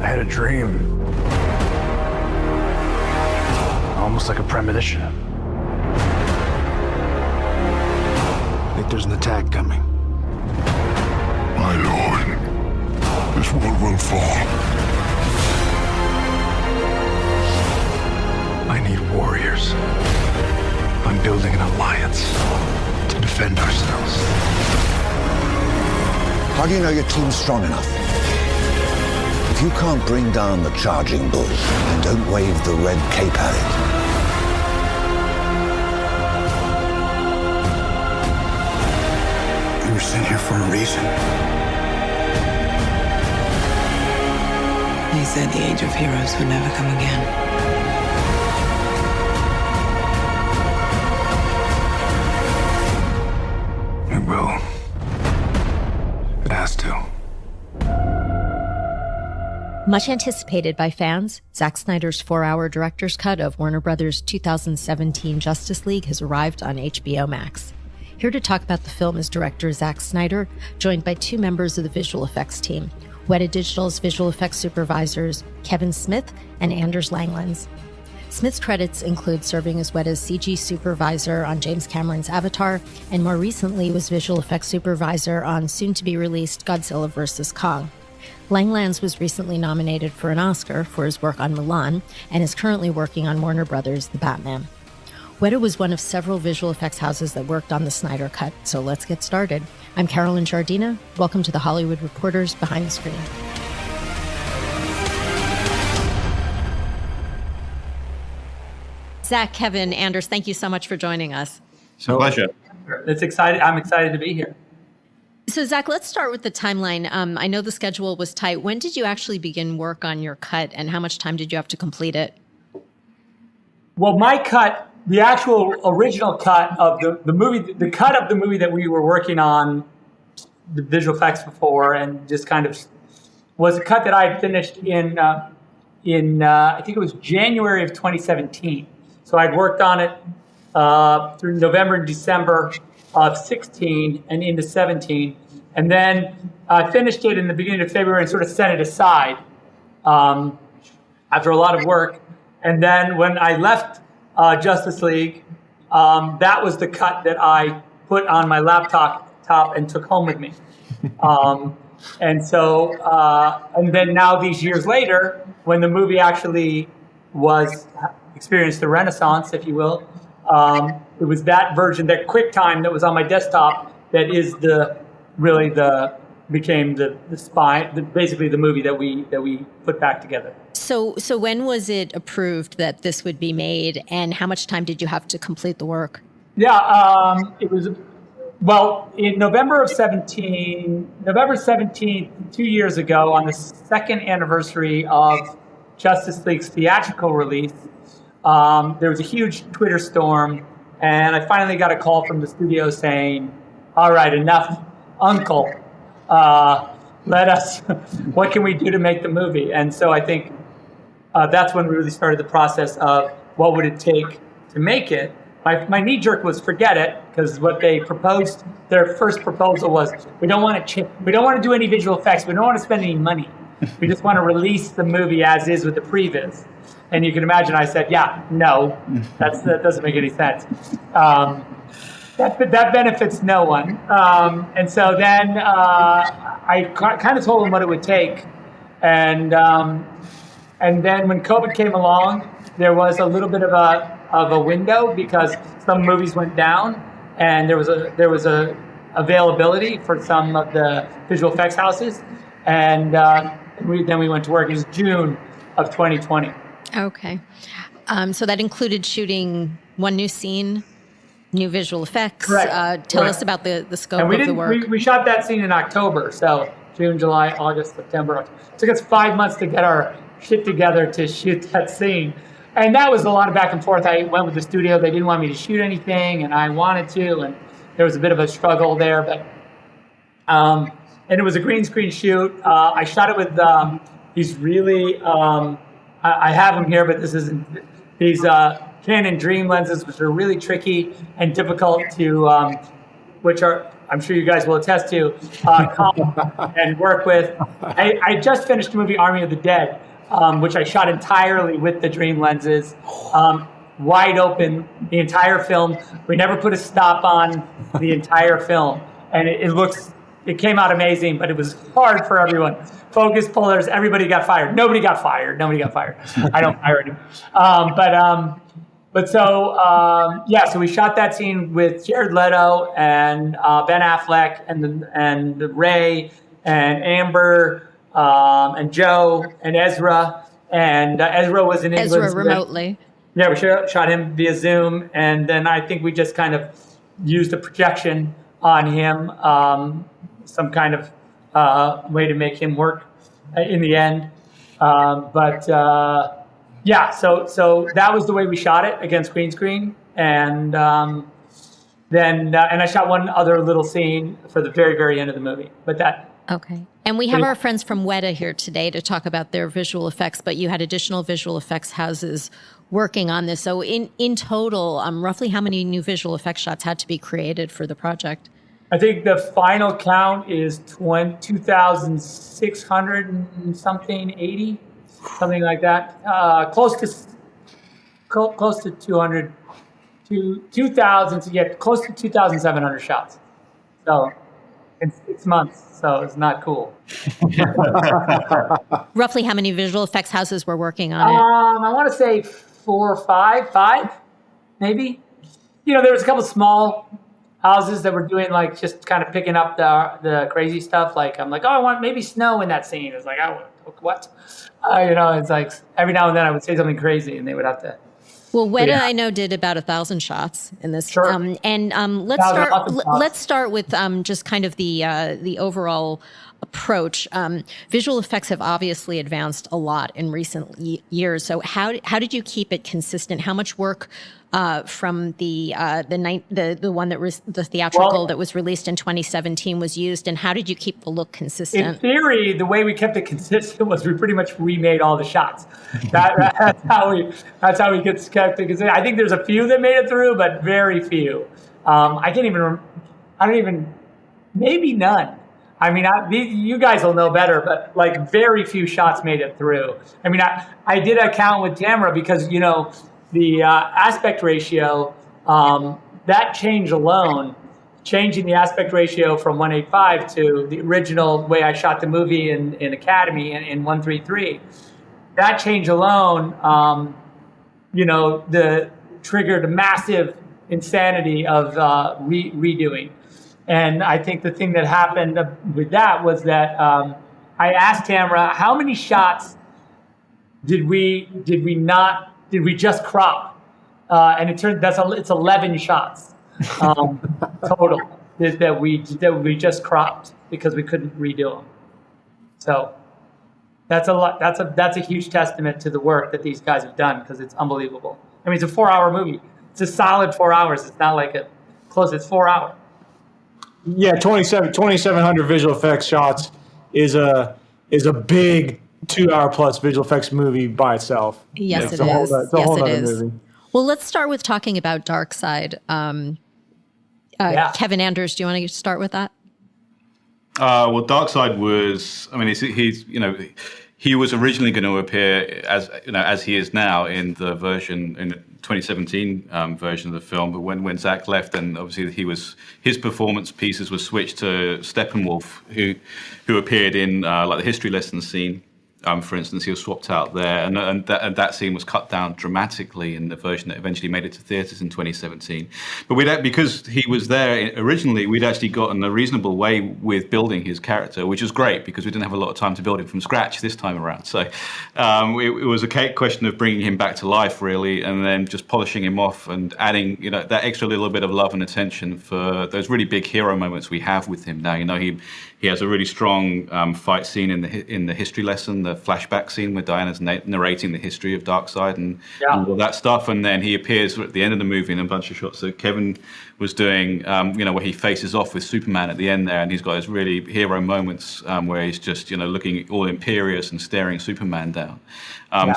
I had a dream. Almost like a premonition. I think there's an attack coming. My lord, this world will fall. I need warriors. I'm building an alliance to defend ourselves. How do you know your team's strong enough? If you can't bring down the charging bull, then don't wave the red cape at it. We were sent here for a reason. You said the age of heroes would never come again. It will. It has to. Much anticipated by fans, Zack Snyder's 4-hour director's cut of Warner Brothers' 2017 Justice League has arrived on HBO Max. Here to talk about the film is director Zack Snyder, joined by 2 members of the visual effects team, Weta Digital's visual effects supervisors, Kevin Smith and Anders Langlands. Smith's credits include serving as Weta's CG supervisor on James Cameron's Avatar, and more recently was visual effects supervisor on soon-to-be-released Godzilla vs. Kong. Langlands was recently nominated for an Oscar for his work on Mulan and is currently working on Warner Brothers' The Batman. Weta was one of several visual effects houses that worked on the Snyder Cut, so let's get started. I'm Carolyn Giardina. Welcome to the Hollywood Reporters Behind the Screen. Zack, Kevin, Anders, thank you so much for joining us. Pleasure. It's excited. I'm excited to be here. So, Zack, let's start with the timeline. I know the schedule was tight. When did you actually begin work on your cut, and how much time did you have to complete it? Well, my cut, the actual original cut of the movie, the cut of the movie that we were working on, the visual effects before, and just kind of was a cut that I had finished in I think it was January of 2017. So I'd worked on it through November and December of 16 and into 17. And then I finished it in the beginning of February and sort of set it aside after a lot of work. And then when I left Justice League, that was the cut that I put on my laptop and took home with me. And so, and then now these years later, when the movie actually experienced the renaissance, if you will, it was that version, that QuickTime that was on my desktop that is became the spine, basically the movie that we put back together. So when was it approved that this would be made, and how much time did you have to complete the work? Yeah, it was, well, in November 17th, 2 years ago, on the second anniversary of Justice League's theatrical release, there was a huge Twitter storm, and I finally got a call from the studio saying, all right, enough, uncle. What can we do to make the movie? And so I think that's when we really started the process of what would it take to make it. My knee jerk was forget it, because what they proposed, their first proposal was, we don't want to do any visual effects. We don't want to spend any money. We just want to release the movie as is with the previs. And you can imagine I said, yeah, no, that doesn't make any sense. That benefits no one. And so then I kind of told them what it would take. And then when COVID came along, there was a little bit of a window because some movies went down, and there was a availability for some of the visual effects houses. And then we went to work. It was June of 2020. Okay. So that included shooting one new scene, new visual effects. Correct. Tell us about the scope of the work. We shot that scene in October. So June, July, August, September. It took us 5 months to get our shit together to shoot that scene. And that was a lot of back and forth. I went with the studio. They didn't want me to shoot anything, and I wanted to. And there was a bit of a struggle there. But and it was a green screen shoot. I shot it with these really... I have them here, but this isn't these Canon Dream lenses, which are really tricky and difficult to, which are I'm sure you guys will attest to, come and work with. I just finished the movie Army of the Dead, which I shot entirely with the Dream lenses, wide open, the entire film. We never put a stop on the entire film. And it came out amazing, but it was hard for everyone. Focus pullers, everybody got fired. Nobody got fired. I don't fire anyone. So we shot that scene with Jared Leto and Ben Affleck and Ray and Amber and Joe and Ezra. And Ezra was in England. Ezra remotely. Yeah, we shot him via Zoom. And then I think we just kind of used a projection on him, some kind of way to make him work in the end. So that was the way we shot it against green screen. And then I shot one other little scene for the very, very end of the movie. Okay. And we have our friends from Weta here today to talk about their visual effects, but you had additional visual effects houses working on this. So in total, roughly how many new visual effects shots had to be created for the project? I think the final count is 2,600 and something, 80, something like that. Close to 200, 2,000, close to 2,700 shots. So in 6 months. So it's not cool. Roughly how many visual effects houses were working on it? I want to say 4 or 5, maybe. There was a couple small houses that were doing like just kind of picking up the crazy stuff. Like I'm like, I want maybe snow in that scene. It's like, what? It's like every now and then I would say something crazy and they would have to. Well, Weta, I know, did about 1,000 shots in this. Sure. Let's start with just kind of the overall approach. Visual effects have obviously advanced a lot in recent years. So how did you keep it consistent? How much work from the one that was the theatrical that was released in 2017 was used, and how did you keep the look consistent? In theory, the way we kept it consistent was we pretty much remade all the shots. That's how we kept it consistent. I think there's a few that made it through, but very few. Maybe none. I mean, you guys will know better, but like very few shots made it through. I mean, I did a count with Tamara because, the aspect ratio, that change alone, changing the aspect ratio from 185 to the original way I shot the movie in Academy in 133, that change alone, triggered a massive insanity of redoing. And I think the thing that happened with that was that I asked Tamara, how many shots did we just crop? And it turned it's 11 shots total that we just cropped because we couldn't redo them. So that's a lot. That's a huge testament to the work that these guys have done because it's unbelievable. I mean, it's a 4-hour movie. It's a solid 4 hours. It's not like it's 4 hours. Yeah, 2,700 visual effects shots is a big 2-hour plus visual effects movie by itself. Yes, it's a whole other movie. Well, let's start with talking about Dark Side. Kevin Anders, do you want to start with that? Well, Dark Side was, he was originally going to appear as he is now in the version in 2017 version of the film, but when Zack left, then obviously his performance pieces were switched to Steppenwolf, who appeared in like the history lesson scene. For instance, he was swapped out there, and that scene was cut down dramatically in the version that eventually made it to theaters in 2017. But because he was there originally, we'd actually gotten a reasonable way with building his character, which was great because we didn't have a lot of time to build him from scratch this time around. So it was a question of bringing him back to life, really, and then just polishing him off and adding, that extra little bit of love and attention for those really big hero moments we have with him now. He has a really strong fight scene in the history lesson, the flashback scene where Diana's narrating the history of Darkseid and all that stuff. And then he appears at the end of the movie in a bunch of shots that Kevin was doing, where he faces off with Superman at the end there, and he's got his really hero moments where he's just, looking all imperious and staring Superman down.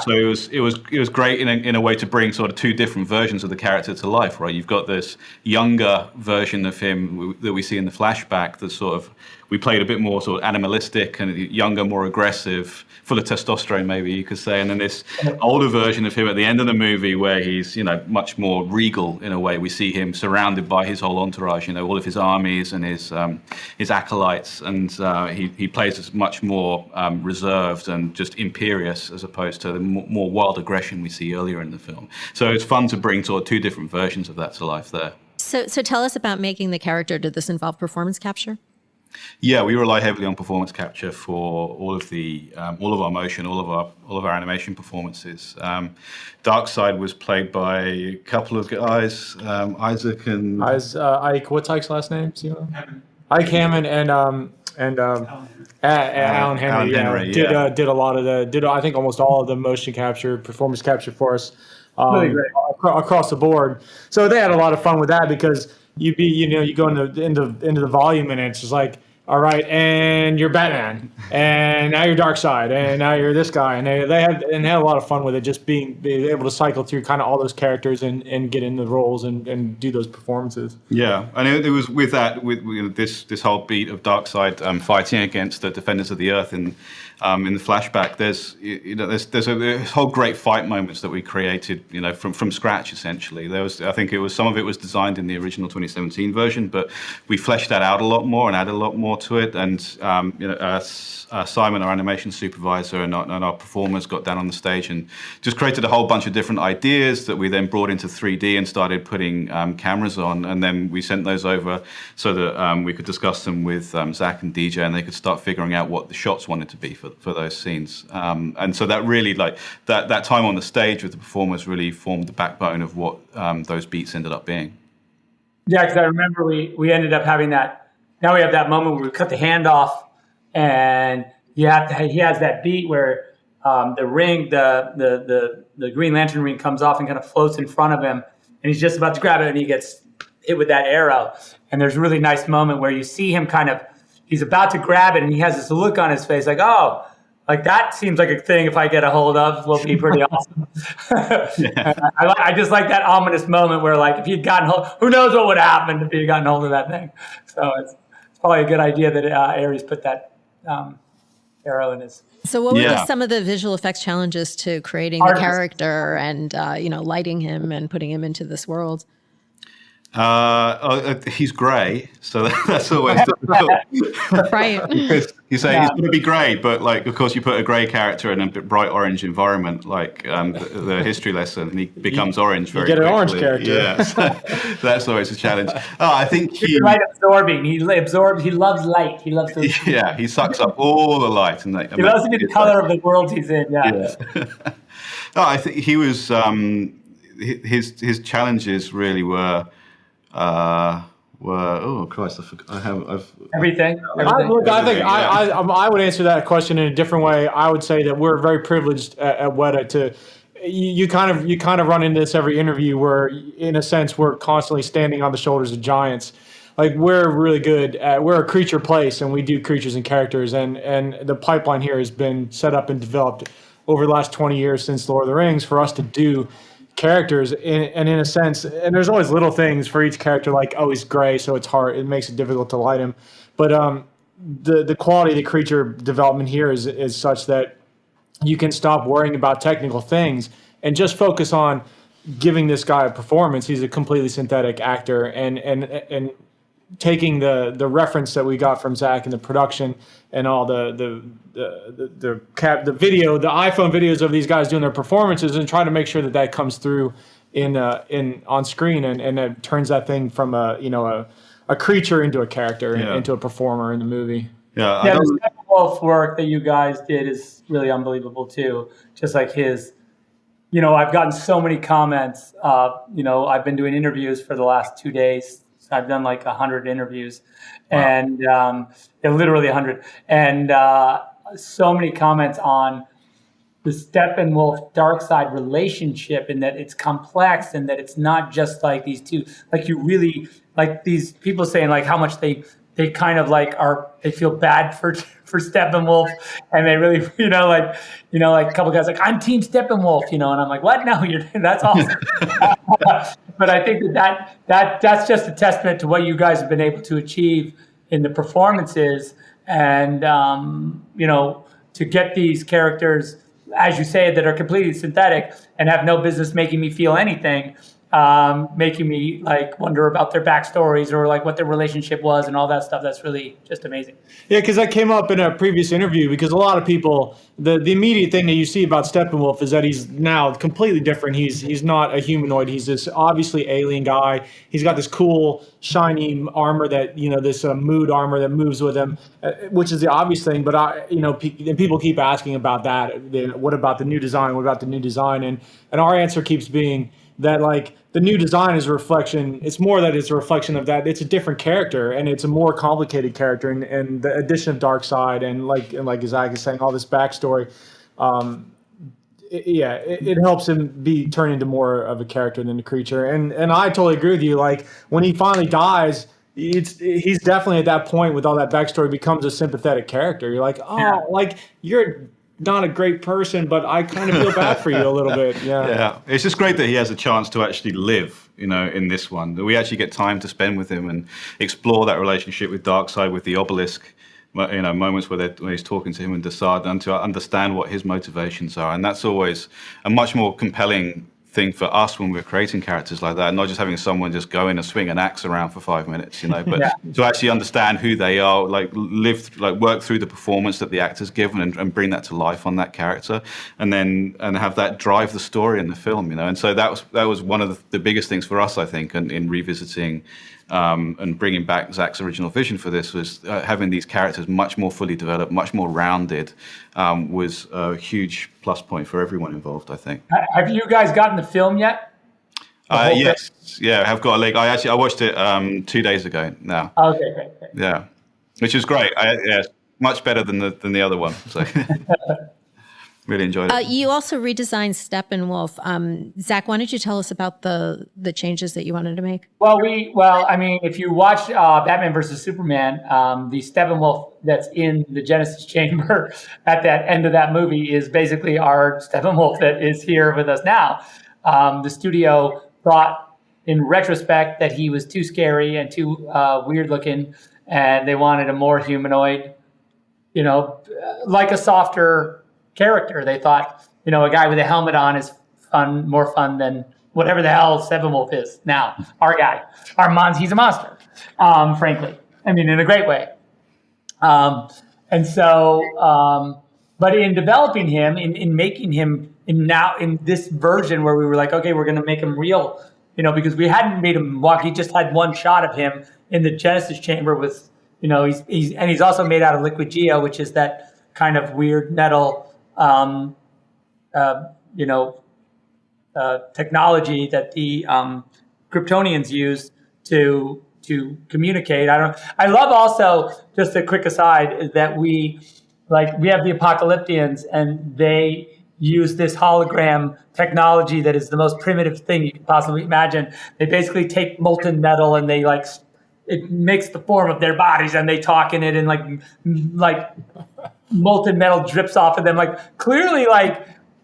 So it was great in a way to bring sort of two different versions of the character to life, right? You've got this younger version of him that we see in the flashback that sort of, we played a bit more sort of animalistic and younger, more aggressive, full of testosterone, maybe you could say. And then this older version of him at the end of the movie where he's, much more regal in a way. We see him surrounded by his whole entourage, all of his armies and his acolytes. And he plays as much more reserved and just imperious as opposed to the more wild aggression we see earlier in the film. So it's fun to bring sort of two different versions of that to life there. So tell us about making the character. Did this involve performance capture? Yeah, we rely heavily on performance capture for all of our motion, all of our animation performances. Darkseid was played by a couple of guys, Isaac and Ike. What's Ike's last name? Ike Hammond and Alan Henry. Did a lot of I think almost all of the motion capture, performance capture for us, really great. Across the board. So they had a lot of fun with that because you go into the volume and it's just like, all right, and you're Batman, and now you're Darkseid, and now you're this guy, and they had a lot of fun with it, just being able to cycle through kind of all those characters and get in the roles and do those performances. Yeah, and it was with that, with this whole beat of Darkseid fighting against the Defenders of the Earth in the flashback. There's a whole great fight moments that we created, from scratch essentially. I think some of it was designed in the original 2017 version, but we fleshed that out a lot more and added a lot more to it. And Simon, our animation supervisor, and our performers got down on the stage and just created a whole bunch of different ideas that we then brought into 3D and started putting cameras on. And then we sent those over so that we could discuss them with Zack and DJ, and they could start figuring out what the shots wanted to be for those scenes. And so that really, that time on the stage with the performers really formed the backbone of what those beats ended up being. Yeah, because I remember we ended up having that. Now we have that moment where we cut the hand off, and he has that beat where the ring, the Green Lantern ring comes off and kind of floats in front of him, and he's just about to grab it, and he gets hit with that arrow. And there's a really nice moment where you see him he's about to grab it, and he has this look on his face like, oh, like that seems like a thing if I get a hold of will be pretty awesome. I just like that ominous moment where, like, if he'd gotten hold, who knows what would happen if he'd gotten hold of that thing. So it's probably a good idea that Ares put that arrow in his. So what were some of the visual effects challenges to creating the character and lighting him and putting him into this world? He's grey, so that's always difficult. Right. You say he's going to be grey, but of course, you put a grey character in a bright orange environment, like the history lesson, and he becomes orange very quickly. You get an orange character. Yeah, so that's always a challenge. I think he's light absorbing. He absorbs. He loves light. He loves to. Yeah, he sucks up all the light, and he loves to be the color of the world he's in. Yeah. I think he was. His challenges really were. Oh Christ! I've everything. I would answer that question in a different way. I would say that we're very privileged at Weta to. You kind of run into this every interview where, in a sense, we're constantly standing on the shoulders of giants. Like, we're really good at, we're a creature place, and we do creatures and characters, and the pipeline here has been set up and developed over the last 20 years since Lord of the Rings for us to do characters and in a sense, and there's always little things for each character, like, oh, he's gray, so it's hard, it makes it difficult to light him, but the quality of the creature development here is such that you can stop worrying about technical things and just focus on giving this guy a performance. He's a completely synthetic actor, and taking the reference that we got from Zack in the production and all the video, the iPhone videos of these guys doing their performances, and try to make sure that comes through in on screen, and it turns that thing from a creature into a character, into a performer in the movie. Yeah, the Steppenwolf work that you guys did is really unbelievable too. Just like his, I've gotten so many comments. I've been doing interviews for the last 2 days. I've done like 100 interviews, and literally 100, and so many comments on the Steppenwolf Darkseid relationship, and that it's complex, and that it's not just like these two, like you really like these people saying like how much they kind of like they feel bad for Steppenwolf, and they really like a couple guys like, I'm Team Steppenwolf, and I'm like, what? No, that's awesome. But I think that's just a testament to what you guys have been able to achieve in the performances, and to get these characters, as you say, that are completely synthetic and have no business making me feel anything. Making me like wonder about their backstories or like what their relationship was and all that stuff. That's really just amazing. Yeah, because that came up in a previous interview, because a lot of people, the immediate thing that you see about Steppenwolf is that he's now completely different. He's not a humanoid. He's this obviously alien guy. He's got this cool shiny armor that, this mood armor that moves with him, which is the obvious thing. But people keep asking about that. What about the new design? What about the new design? And our answer keeps being that like the new design is a reflection. It's more that it's a reflection of that. It's a different character, and it's a more complicated character. And the addition of Darkseid and like Zack is saying, all this backstory, it helps him be turned into more of a character than a creature. And I totally agree with you. Like when he finally dies, he's definitely at that point with all that backstory becomes a sympathetic character. You're like, like you're not a great person, but I kind of feel bad for you a little bit. Yeah. It's just great that he has a chance to actually live, in this one. That we actually get time to spend with him and explore that relationship with Darkseid, with the obelisk. Moments where he's talking to him and Desaad, and to understand what his motivations are, and that's always a much more compelling thing for us when we're creating characters like that, not just having someone just go in and swing an axe around for 5 minutes, but to actually understand who they are, work through the performance that the actor's given and bring that to life on that character, and have that drive the story in the film, And so that was one of the biggest things for us, I think, in revisiting and bringing back Zack's original vision for this, was having these characters much more fully developed, much more rounded, was a huge plus point for everyone involved, I think. Have you guys gotten the film yet? Yes. Yeah, I have got a link. I watched it 2 days ago now. Okay, great. Yeah, which is great. Much better than the other one. So really enjoyed it. You also redesigned Steppenwolf. Zack, why don't you tell us about the changes that you wanted to make? Well, if you watch Batman versus Superman, the Steppenwolf that's in the Genesis chamber at that end of that movie is basically our Steppenwolf that is here with us now. The studio thought, in retrospect, that he was too scary and too weird looking, and they wanted a more humanoid, like a softer character. They thought, a guy with a helmet on is more fun than whatever the hell Steppenwolf is now. Our guy, he's a monster, frankly. In a great way. But in developing him, in making him, in this version where we were like, okay, we're going to make him real, because we hadn't made him walk. He just had one shot of him in the Genesis chamber with, he's also made out of liquid geo, which is that kind of weird metal, technology that the Kryptonians use to communicate. I love also, just a quick aside, is that we have the Apocalyptians, and they use this hologram technology that is the most primitive thing you could possibly imagine. They basically take molten metal and they it makes the form of their bodies, and they talk in it, and like molten metal drips off of them. Clearly,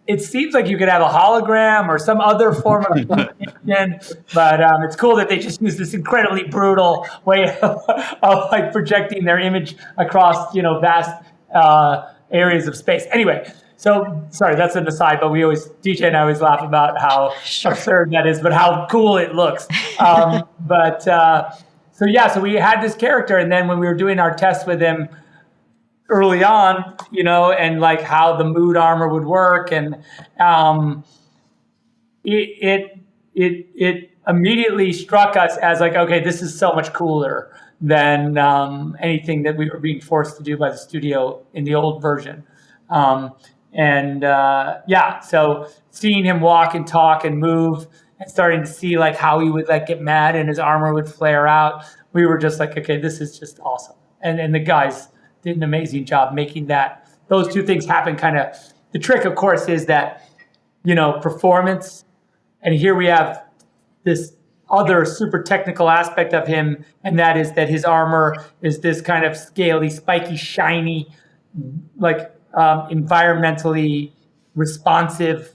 it seems like you could have a hologram or some other form of communication, but it's cool that they just use this incredibly brutal way of projecting their image across vast areas of space. Anyway, so sorry, that's an aside, but DJ and I always laugh about how absurd that is, but how cool it looks. So we had this character, and then when we were doing our tests with him early on, and how the mood armor would work, and it immediately struck us as okay, this is so much cooler than anything that we were being forced to do by the studio in the old version. So seeing him walk and talk and move, and starting to see how he would get mad and his armor would flare out, we were just okay, this is just awesome. And the guys did an amazing job making those two things happen kind of the trick, of course, is that, performance. And here we have this other super technical aspect of him, and that is that his armor is this kind of scaly, spiky, shiny, like environmentally responsive,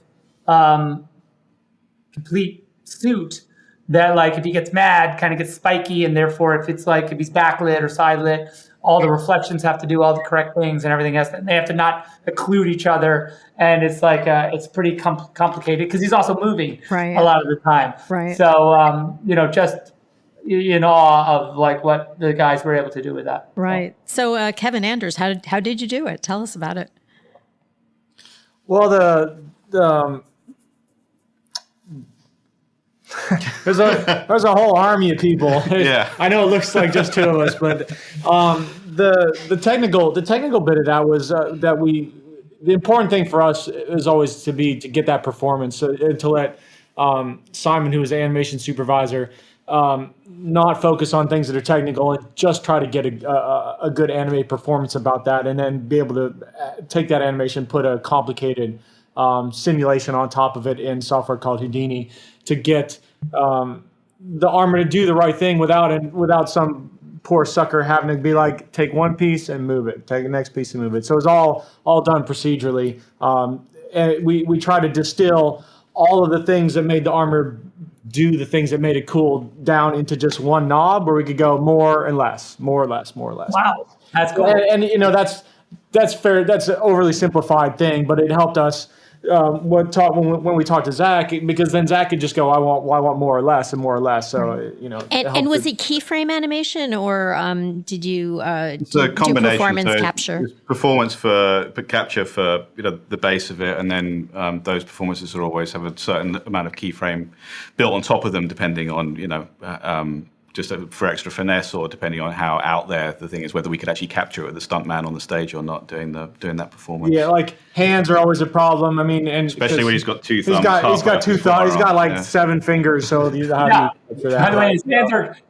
complete suit that, like, if he gets mad, kind of gets spiky, and therefore if he's backlit or side lit, all the reflections have to do all the correct things, and everything else. They have to not occlude each other, and it's like it's pretty complicated because he's also moving a lot of the time. Right. So just in awe of like what the guys were able to do with that. Right. So Kevin Anders, how did you do it? Tell us about it. Well, there's a whole army of people. Yeah. I know it looks like just two of us, but the technical bit of that was the important thing for us is always to get that performance, to let Simon, who is the animation supervisor, not focus on things that are technical and just try to get a good anime performance about that, and then be able to take that animation, put a complicated simulation on top of it in software called Giardina to get the armor to do the right thing without some poor sucker having to be like, take one piece and move it, take the next piece and move it. So it's all done procedurally. And we try to distill all of the things that made the armor do the things that made it cool down into just one knob, where we could go more and less, more or less, more or less. Wow, that's cool. And that's fair. That's an overly simplified thing, but it helped us when we talked to Zach, because then Zach could just go, I want more or less and more or less. So And was it keyframe animation, or did you it's a combination, do performance so capture? it's performance for capture for the base of it, and then those performances will always have a certain amount of keyframe built on top of them, depending on just for extra finesse, or depending on how out there the thing is, whether we could actually capture it with the stuntman on the stage or not doing that performance. Yeah, like hands are always a problem. I mean, and especially when he's got two thumbs. He's got two thumbs. He's got like 7 fingers. So how do you capture that? By the way,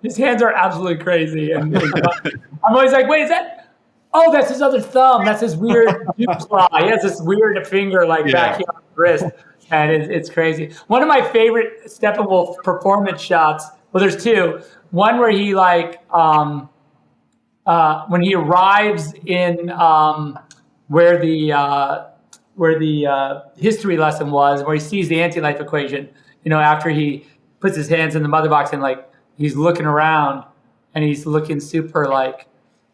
his hands are absolutely crazy. And I'm always like, wait, is that? Oh, that's his other thumb. That's his weird claw. He has this weird finger back here on his wrist, and it's crazy. One of my favorite Steppenwolf performance shots. Well, there's two. One where he when he arrives in where the history lesson was, where he sees the anti-life equation. After he puts his hands in the mother box and he's looking around and he's looking super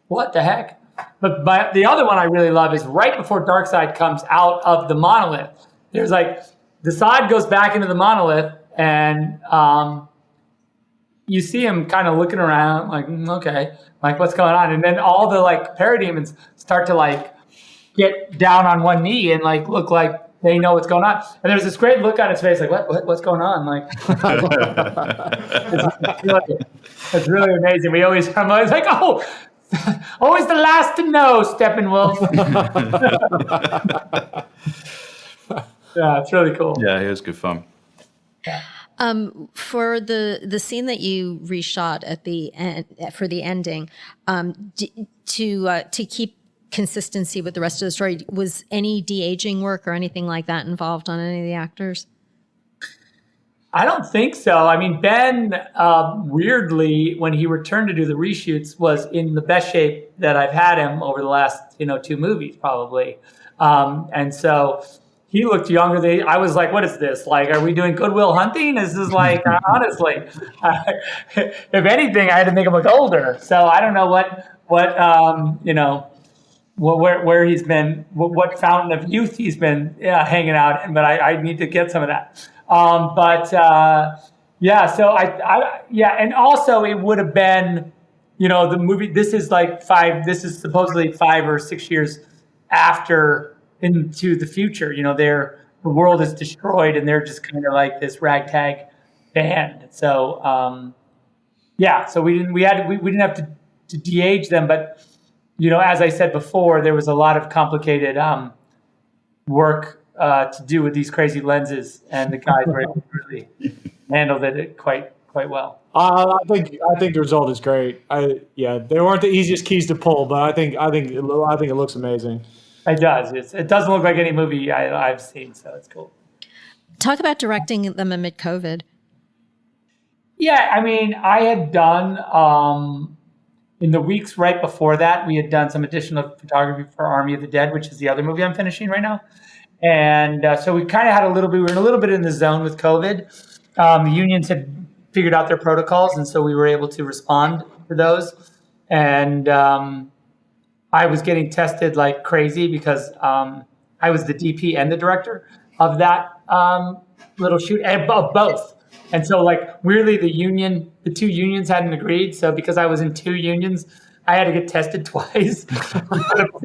what the heck? But the other one I really love is right before Darkseid comes out of the monolith. There's the side goes back into the monolith, and you see him kind of looking around okay, what's going on? And then all the parademons start to get down on one knee and look like they know what's going on. And there's this great look on his face, what's going on? It's really amazing. I'm always like, oh, always the last to know, Steppenwolf. Yeah, it's really cool. Yeah, it was good fun. For the scene that you reshot at the end for the ending, to keep consistency with the rest of the story, was any de-aging work or anything like that involved on any of the actors? I don't think so. I mean, Ben, weirdly, when he returned to do the reshoots, was in the best shape that I've had him over the last 2 movies, probably, and so. He looked younger. I was like, what is this? Are we doing Good Will Hunting? This is honestly, if anything, I had to make him look older. So I don't know where he's been, what fountain of youth he's been hanging out in, but I need to get some of that. So and also it would have been, the movie, this is supposedly 5 or 6 years after into the future, the world is destroyed and they're just kind of like this ragtag band. So, so we didn't have to de-age them, but as I said before, there was a lot of complicated work to do with these crazy lenses, and the guys were able to really handled it quite well. I think the result is great. They weren't the easiest keys to pull, but I think it looks amazing. It does. It doesn't look like any movie I've seen, so it's cool. Talk about directing them amid COVID. Yeah, I mean, I had done, in the weeks right before that, we had done some additional photography for Army of the Dead, which is the other movie I'm finishing right now. And so we kind of had we were in a little bit in the zone with COVID. The unions had figured out their protocols, and so we were able to respond to those. And I was getting tested like crazy because I was the DP and the director of that little shoot, of both. And so, like, weirdly, the two unions hadn't agreed. So because I was in two unions, I had to get tested twice.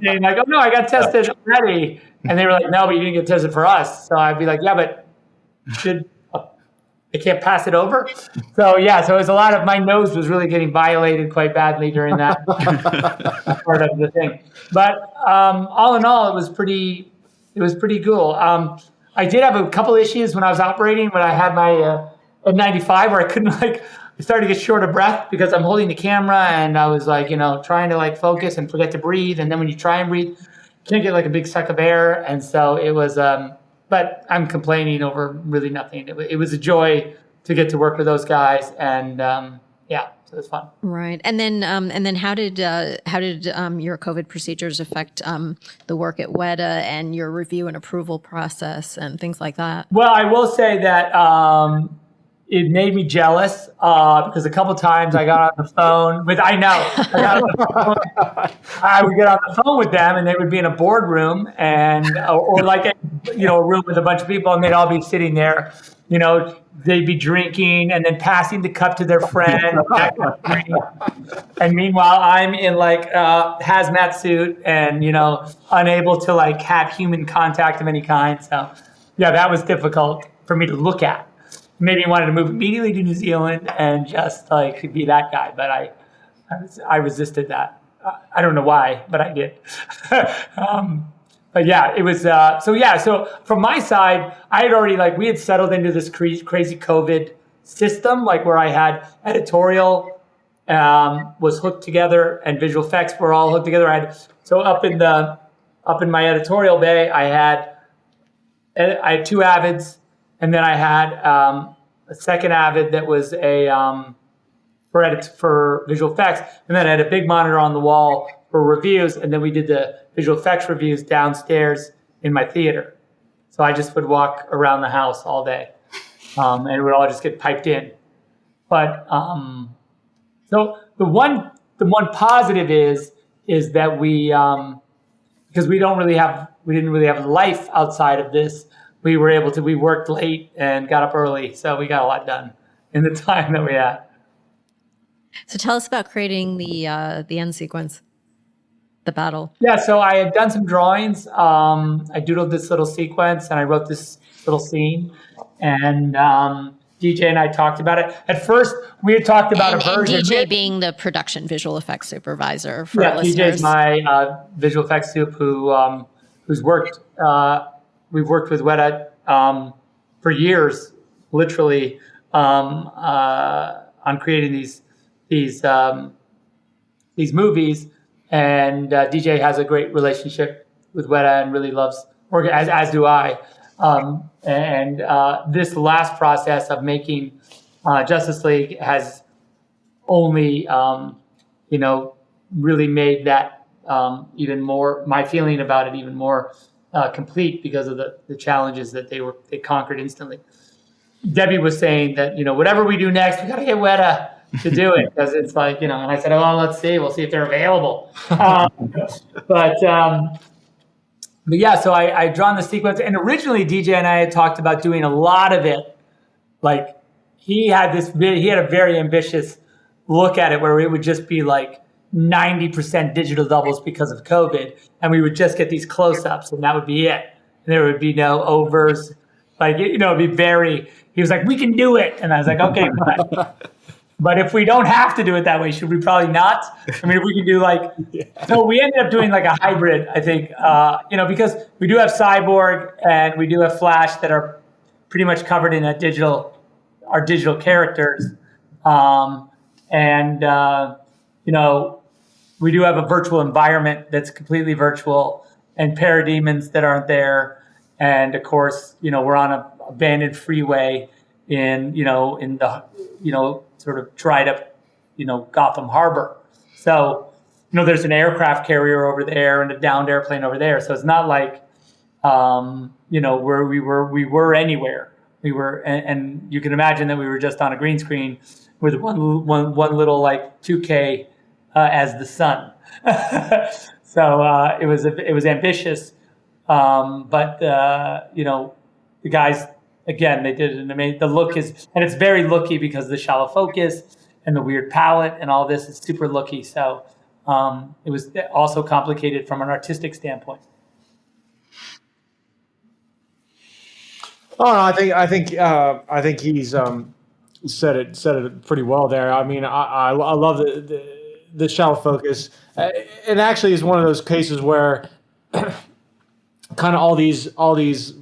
Saying like, oh no, I got tested already. And they were like, no, but you didn't get tested for us. So I'd be like, yeah, but I can't pass it over. So yeah, so it was a lot of, my nose was really getting violated quite badly during that part of the thing. But all in all, it was pretty cool. I did have a couple issues when I was operating, when I had my N95 where I couldn't I started to get short of breath because I'm holding the camera and I was like, trying to focus and forget to breathe. And then when you try and breathe, you can't get a big suck of air. And so it was, but I'm complaining over really nothing. It was a joy to get to work with those guys. And yeah, so it was fun. Right. And then how did your COVID procedures affect the work at Weta and your review and approval process and things like that? Well, I will say that it made me jealous because a couple times I got on the phone with, I would get on the phone with them and they would be in a boardroom and, or like, a room with a bunch of people and they'd all be sitting there, they'd be drinking and then passing the cup to their friend. And meanwhile, I'm in hazmat suit and, unable to have human contact of any kind. So yeah, that was difficult for me to look at. Maybe I wanted to move immediately to New Zealand and just be that guy, but I resisted that. I don't know why, but I did. But yeah, it was, so from my side, I had already, we had settled into this crazy COVID system, where I had editorial was hooked together and visual effects were all hooked together. So up in my editorial bay, I had two Avids, and then I had a second Avid that was for visual effects, and then I had a big monitor on the wall for reviews, and then we did the visual effects reviews downstairs in my theater. So I just would walk around the house all day, and it would all just get piped in. But so the one positive is that we because we didn't really have life outside of this. We worked late and got up early, so we got a lot done in the time that we had. So tell us about creating the end sequence, the battle. Yeah, so I had done some drawings. I doodled this little sequence and I wrote this little scene. And DJ and I talked about it. At first, we had talked about a version. And DJ being the production visual effects supervisor for our listeners. DJ's my visual effects soup who's worked. We've worked with Weta for years, literally, on creating these movies. And DJ has a great relationship with Weta and really loves working, as do I. And this last process of making Justice League has only, really made that even more, my feeling about it even more complete because of the challenges that they conquered instantly. Debbie was saying that, whatever we do next, we got to get Weta to do it because it's and I said, oh, let's see. We'll see if they're available. But yeah, so I drawn the sequence, and originally DJ and I had talked about doing a lot of it. He had a very ambitious look at it where it would just be 90% digital doubles because of COVID, and we would just get these close-ups, and that would be it. And there would be no overs. It'd be very. He was like, "We can do it," and I was like, "Okay, fine." But if we don't have to do it that way, should we probably not? I mean, if we can do so we ended up doing a hybrid, I think, because we do have Cyborg and we do have Flash that are pretty much covered in our digital characters. We do have a virtual environment that's completely virtual. and parademons that aren't there. And of course, we're on an abandoned freeway in the, sort of dried up, Gotham Harbor. So, there's an aircraft carrier over there and a downed airplane over there. So it's not like, where we were anywhere. We were, and you can imagine that we were just on a green screen with one little like 2K as the sun. So it was ambitious, but the guys, again, they did an amazing. The look is, and it's very looky because of the shallow focus and the weird palette and all this is super looky. So it was also complicated from an artistic standpoint. Oh, no, I think he's said it pretty well there. I mean, I love the shallow focus. It actually is one of those cases where kind of all these weird's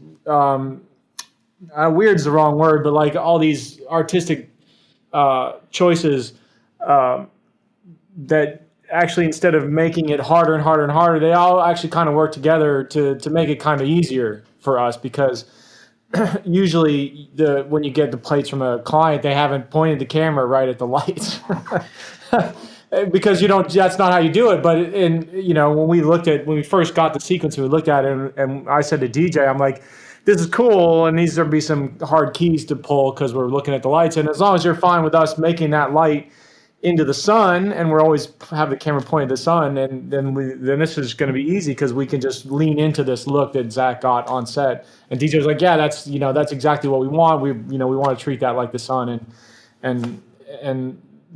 the wrong word, but like all these artistic choices that actually, instead of making it harder and harder and harder, they all actually kind of work together to make it kind of easier for us, because usually when you get the plates from a client, they haven't pointed the camera right at the lights. Because that's not how you do it. But when we first got the sequence, we looked at it, and I said to DJ, I'm like, this is cool, and these will be some hard keys to pull because we're looking at the lights. And as long as you're fine with us making that light into the sun, and we're always have the camera pointed at the sun, and then this is going to be easy because we can just lean into this look that Zach got on set. And DJ was like, yeah, that's exactly what we want. We want to treat that like the sun, and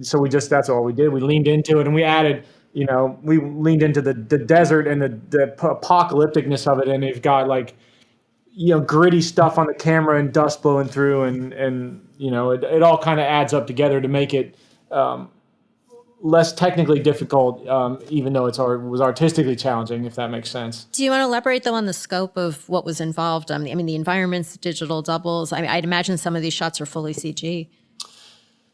so that's all we did. We leaned into it, and we added, we leaned into the desert and the apocalypticness of it, and they've got like, gritty stuff on the camera and dust blowing through, and it all kind of adds up together to make it less technically difficult, even though it was artistically challenging, if that makes sense. Do you want to elaborate, though, on the scope of what was involved? I mean, the environments, digital doubles. I mean, I'd imagine some of these shots are fully CG.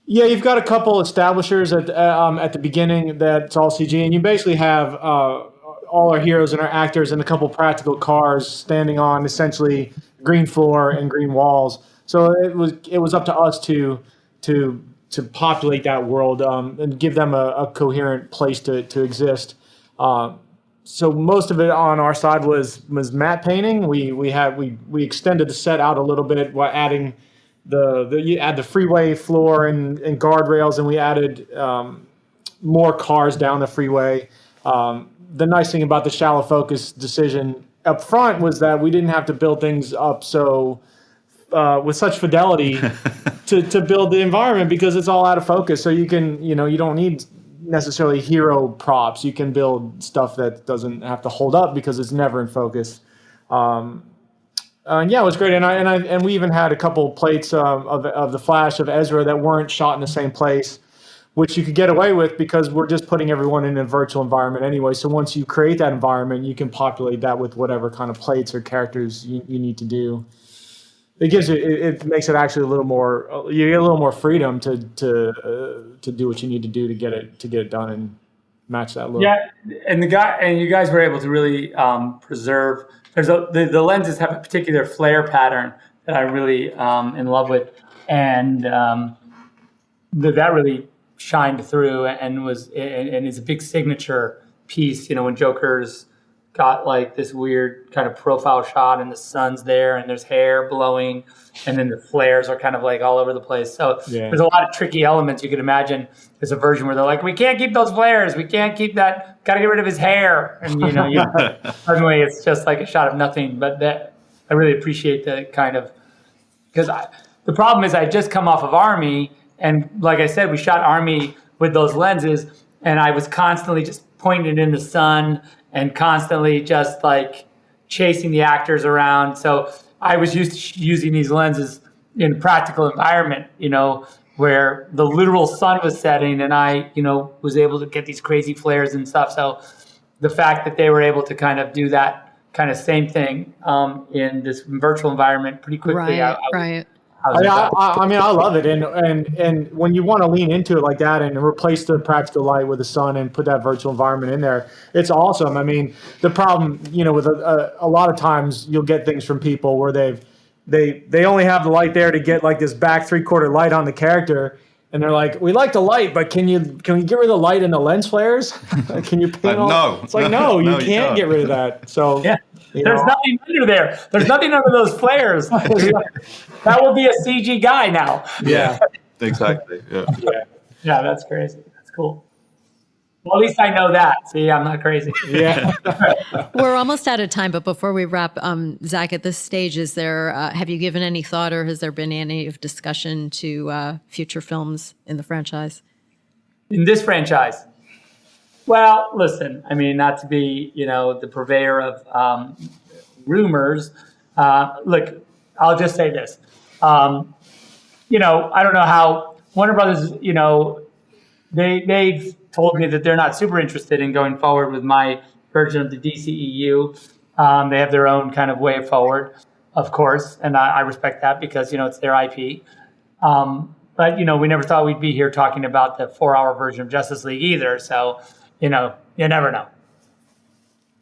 Yeah, you've got a couple establishers at the beginning that's all CG, and you basically have all our heroes and our actors and a couple practical cars standing on essentially green floor and green walls. So it was up to us to populate that world and give them a coherent place to exist. So most of it on our side was matte painting. We extended the set out a little bit while adding you add the freeway floor and guardrails, and we added more cars down the freeway. The nice thing about the shallow focus decision up front was that we didn't have to build things up with such fidelity to build the environment, because it's all out of focus. So you can, you don't need necessarily hero props. You can build stuff that doesn't have to hold up because it's never in focus. Yeah, it was great, and we even had a couple plates of the Flash of Ezra that weren't shot in the same place, which you could get away with because we're just putting everyone in a virtual environment anyway. So once you create that environment, you can populate that with whatever kind of plates or characters you need to do. It makes it actually a little more. You get a little more freedom to do what you need to do to get it done and match that look. Yeah, and you guys were able to really preserve. The lenses have a particular flare pattern that I'm really in love with, and that really shined through and is a big signature piece. When Joker's got like this weird kind of profile shot and the sun's there and there's hair blowing, and then the flares are kind of like all over the place. So There's a lot of tricky elements. You can imagine there's a version where they're like, we can't keep those flares. We can't keep that. Got to get rid of his hair. And, suddenly it's just like a shot of nothing. But I really appreciate the kind of, because the problem is I just come off of Army. And like I said, we shot Army with those lenses, and I was constantly just pointing in the sun and constantly just like chasing the actors around. So I was used to using these lenses in a practical environment, where the literal sun was setting, and I, was able to get these crazy flares and stuff. So the fact that they were able to kind of do that kind of same thing in this virtual environment pretty quickly, right. I mean, I love it, and when you want to lean into it like that and replace the practical light with the sun and put that virtual environment in there, it's awesome. I mean, the problem, with a lot of times you'll get things from people where they only have the light there to get like this back 3/4 light on the character, and they're like, we like the light, but can we get rid of the light and the lens flares? Can you paint all? No, it's like no, you can't get rid of that. So yeah. There's nothing under there. There's nothing under those flares. That will be a CG guy now. Yeah, exactly. Yeah, that's crazy. That's cool. Well, at least I know that. See, I'm not crazy. Yeah. We're almost out of time, but before we wrap, Zach, at this stage, is there have you given any thought, or has there been any discussion to future films in the franchise? In this franchise? Well, listen, I mean, not to be, the purveyor of rumors. Look, I'll just say this. I don't know how Warner Brothers, they've told me that they're not super interested in going forward with my version of the DCEU. They have their own kind of way forward, of course, and I respect that because, it's their IP. But, we never thought we'd be here talking about the 4-hour version of Justice League either. So, you never know.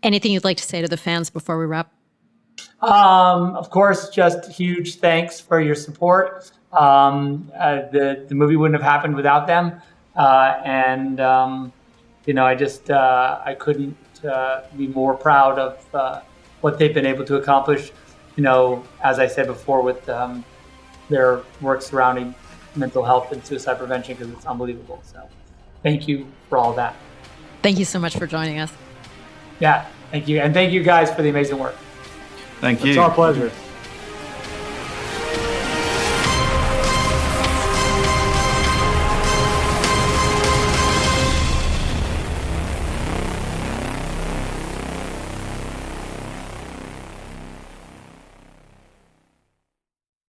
Anything you'd like to say to the fans before we wrap? Of course, just huge thanks for your support. The movie wouldn't have happened without them. I couldn't be more proud of what they've been able to accomplish, as I said before, with their work surrounding mental health and suicide prevention, because it's unbelievable. So thank you for all that. Thank you so much for joining us. Yeah, thank you. And thank you guys for the amazing work. Thank you. It's our pleasure.